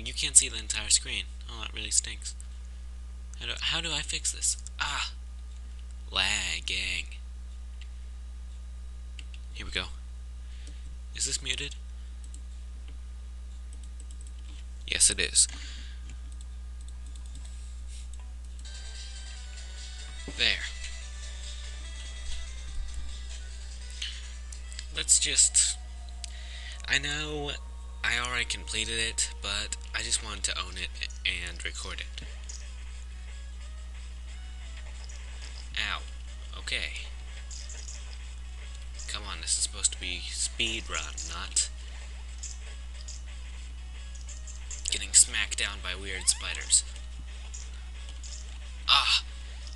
and you can't see the entire screen. Oh, that really stinks. How do I fix this? Ah! Lagging. Here we go. Is this muted? Yes, it is. There. Let's just... I know I already completed it, but I just wanted to own it and record it. Ow. Okay. Come on, this is supposed to be speedrun, not getting smacked down by weird spiders. Ah!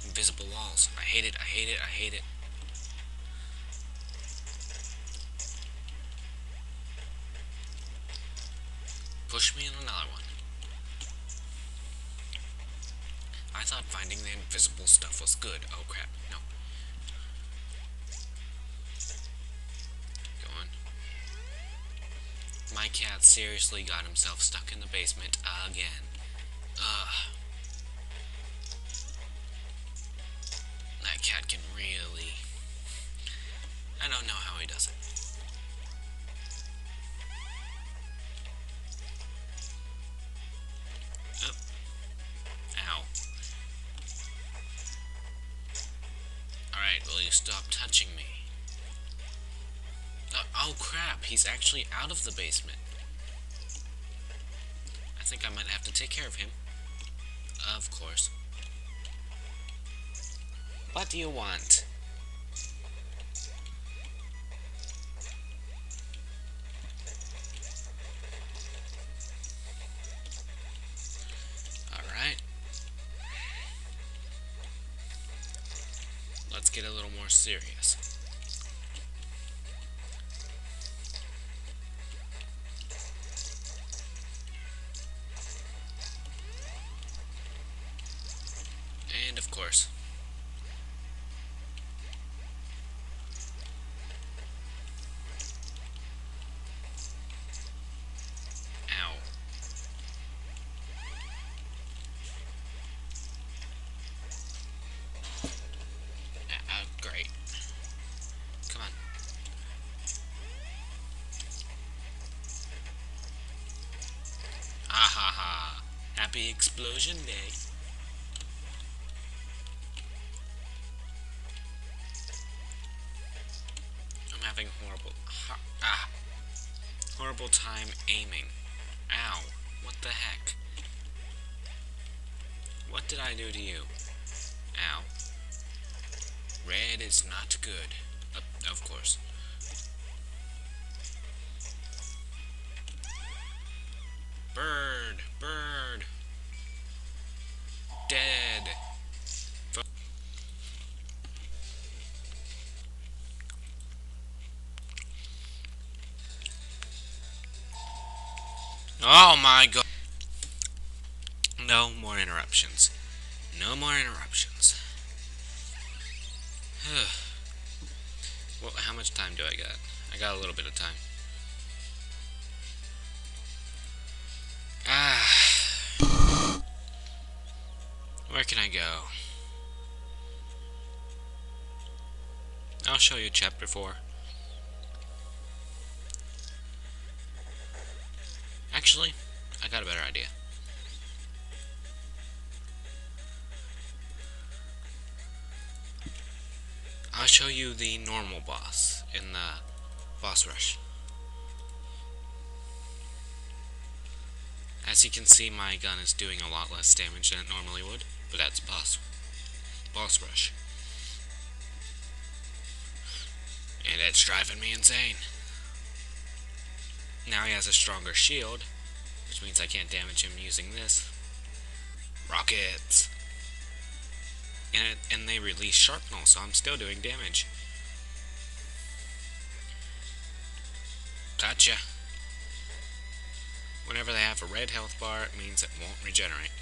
Invisible walls. I hate it, I hate it, I hate it. Push me in another one. I thought finding the invisible stuff was good. Oh crap, no. Go on. My cat seriously got himself stuck in the basement again. Ugh. That cat can really... I don't know how he does it. Oh. Ow. Alright, will you stop touching me? Oh crap, he's actually out of the basement. I think I might have to take care of him. Of course. What do you want? Alright. Let's get a little more serious. And of course. Ow. Great. Come on. Ah ha ha. Happy explosion day. I'm having horrible time aiming. Ow. What the heck? What did I do to you? Ow. Red is not good. Of course. Bird! Bird! Dead! Oh my god! No more interruptions. No more interruptions. Well, how much time do I got? I got a little bit of time. Where can I go? I'll show you chapter 4. Actually, I got a better idea. I'll show you the normal boss in the boss rush. As you can see, my gun is doing a lot less damage than it normally would, but that's boss rush. And it's driving me insane. Now he has a stronger shield, which means I can't damage him using this. Rockets! And they release shrapnel, so I'm still doing damage. Gotcha. Whenever they have a red health bar, it means it won't regenerate.